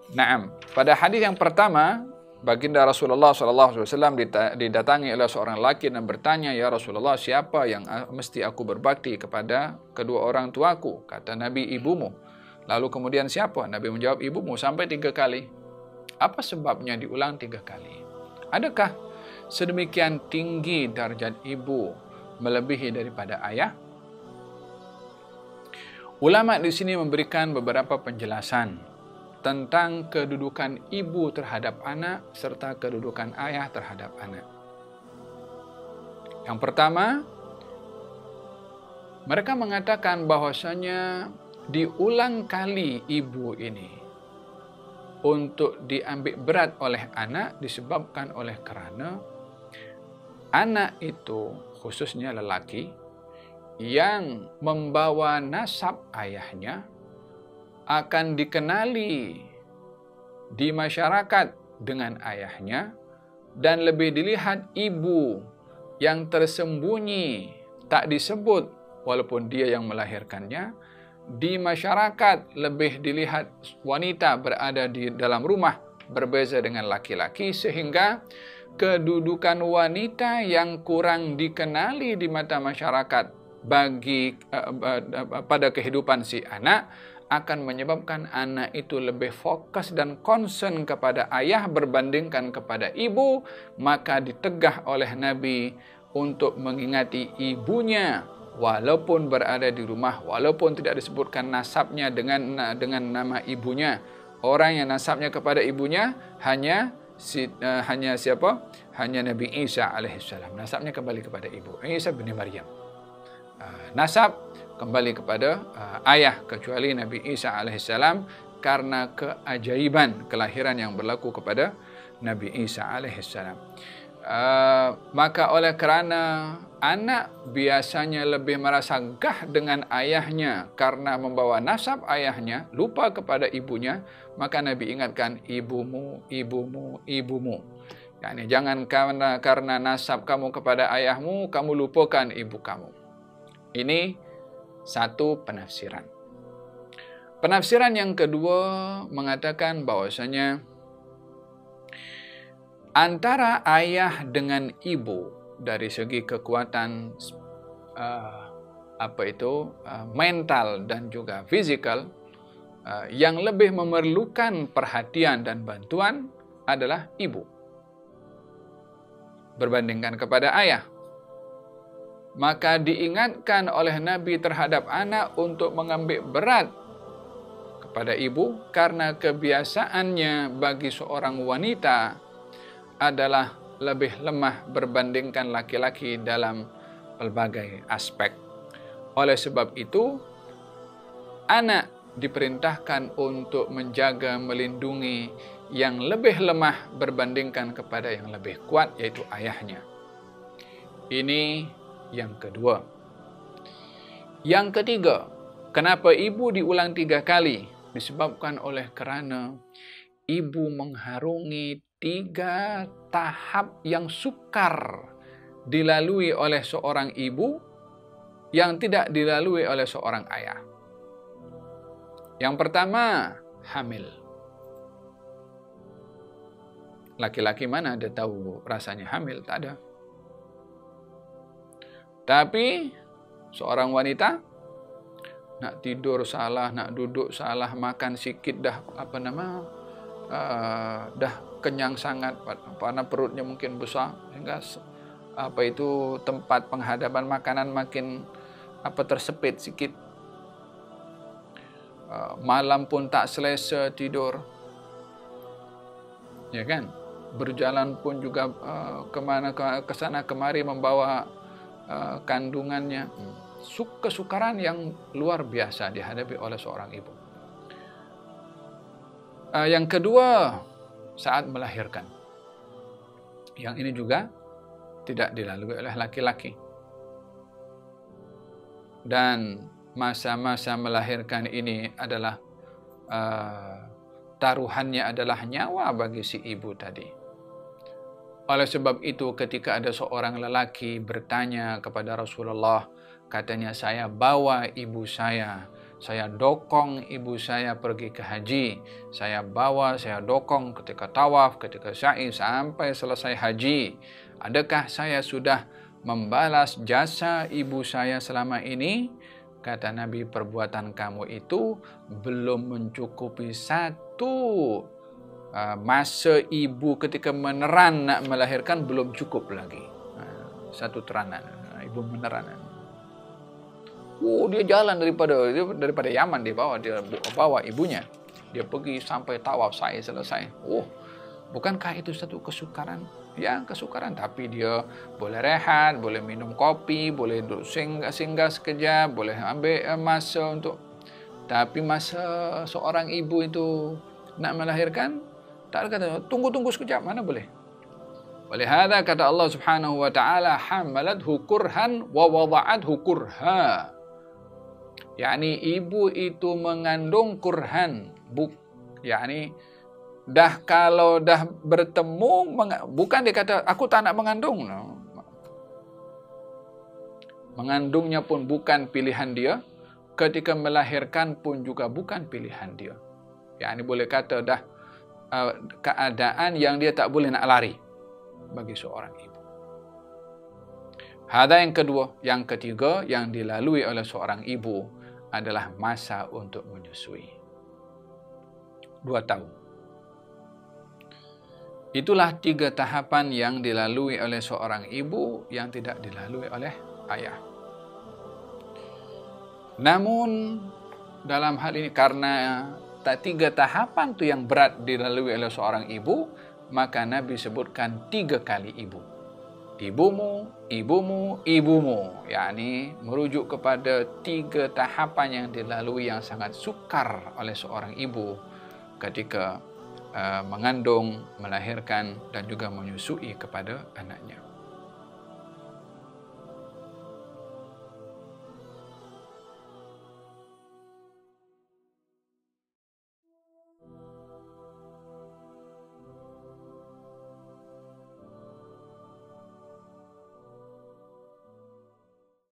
Naam. Pada hadis yang pertama, baginda Rasulullah SAW didatangi oleh seorang laki dan bertanya, "Ya Rasulullah, siapa yang mesti aku berbakti kepada kedua orang tuaku?" Kata Nabi, "Ibumu." Lalu kemudian siapa? Nabi menjawab, "Ibumu," sampai 3 kali. Apa sebabnya diulang 3 kali? Adakah sedemikian tinggi darjat ibu melebihi daripada ayah? Ulama di sini memberikan beberapa penjelasan tentang kedudukan ibu terhadap anak serta kedudukan ayah terhadap anak. Yang pertama, mereka mengatakan bahwasanya diulang kali ibu ini untuk diambil berat oleh anak disebabkan oleh kerana anak itu, khususnya lelaki, yang membawa nasab ayahnya akan dikenali di masyarakat dengan ayahnya dan lebih dilihat ibu yang tersembunyi, tak disebut walaupun dia yang melahirkannya. Di masyarakat lebih dilihat wanita berada di dalam rumah berbeza dengan laki-laki, sehingga kedudukan wanita yang kurang dikenali di mata masyarakat pada kehidupan si anak akan menyebabkan anak itu lebih fokus dan concern kepada ayah berbandingkan kepada ibu. Maka ditegah oleh Nabi untuk mengingati ibunya walaupun berada di rumah, walaupun tidak disebutkan nasabnya dengan nama ibunya. Orang yang nasabnya kepada ibunya hanya siapa? Hanya Nabi Isa alaihissalam. Nasabnya kembali kepada ibu, Isa bin Maryam. Nasab kembali kepada ayah, kecuali Nabi Isa alaihissalam karena keajaiban kelahiran yang berlaku kepada Nabi Isa alaihissalam. Maka oleh kerana anak biasanya lebih merasa gah dengan ayahnya karena membawa nasab ayahnya, lupa kepada ibunya, maka Nabi ingatkan, ibumu, ibumu, ibumu. Yani jangan karena nasab kamu kepada ayahmu, kamu lupakan ibu kamu. Ini satu penafsiran. Penafsiran yang kedua mengatakan bahwasanya antara ayah dengan ibu dari segi kekuatan mental dan juga fisikal, yang lebih memerlukan perhatian dan bantuan adalah ibu berbandingkan kepada ayah. Maka diingatkan oleh Nabi terhadap anak untuk mengambil berat kepada ibu karena kebiasaannya bagi seorang wanita adalah lebih lemah berbandingkan laki-laki dalam pelbagai aspek. Oleh sebab itu, anak diperintahkan untuk menjaga, melindungi yang lebih lemah berbandingkan kepada yang lebih kuat, yaitu ayahnya. Ini yang kedua. Yang ketiga, kenapa ibu diulang 3 kali? Disebabkan oleh kerana ibu mengharungi 3 tahap yang sukar dilalui oleh seorang ibu yang tidak dilalui oleh seorang ayah. Yang pertama, hamil. Laki-laki mana ada tahu rasanya hamil? Tak ada. Tapi seorang wanita nak tidur salah, nak duduk salah, makan sikit dah dah kenyang sangat, karena perutnya mungkin besar sehingga tempat penghadapan makanan makin tersepit sikit. Malam pun tak selesa tidur, ya kan? Berjalan pun juga ke sana kemari membawa kandungannya. Kesukaran yang luar biasa dihadapi oleh seorang ibu. Yang kedua, saat melahirkan. Yang ini juga tidak dilalui oleh laki-laki. Dan masa-masa melahirkan ini adalah taruhannya adalah nyawa bagi si ibu tadi. Oleh sebab itu, ketika ada seorang lelaki bertanya kepada Rasulullah, katanya, saya bawa ibu saya saya dokong ibu saya pergi ke haji, saya bawa, saya dokong ketika tawaf, ketika sa'i sampai selesai haji. Adakah saya sudah membalas jasa ibu saya selama ini? Kata Nabi, perbuatan kamu itu belum mencukupi satu masa ibu ketika meneran nak melahirkan, belum cukup lagi. Satu teranan, ibu meneran. Dia jalan daripada Yaman, dia bawa ibunya. Dia pergi sampai tawaf sa'i selesai. Bukankah itu satu kesukaran? Ya, kesukaran, tapi dia boleh rehat, boleh minum kopi, boleh singgah sekejap, boleh ambil masa untuk. Tapi masa seorang ibu itu nak melahirkan, tak ada kata tunggu sekejap, mana boleh. Oleh hadza kata Allah Subhanahu wa taala, hamalathu kurhan wa wada'athu kurha. yakni ibu itu mengandung kurhan, yakni kalau dah bertemu, bukan dia kata aku tak nak mengandung. Mengandungnya pun bukan pilihan dia, ketika melahirkan pun juga bukan pilihan dia. Yakni boleh kata dah keadaan yang dia tak boleh nak lari bagi seorang ibu. Hada yang kedua. Yang ketiga yang dilalui oleh seorang ibu adalah masa untuk menyusui. 2 tahun. Itulah 3 tahapan yang dilalui oleh seorang ibu yang tidak dilalui oleh ayah. Namun dalam hal ini, karena 3 tahapan itu yang berat dilalui oleh seorang ibu, maka Nabi sebutkan 3 kali ibu. Ibumu, ibumu, ibumu. yakni merujuk kepada 3 tahapan yang dilalui yang sangat sukar oleh seorang ibu ketika mengandung, melahirkan dan juga menyusui kepada anaknya.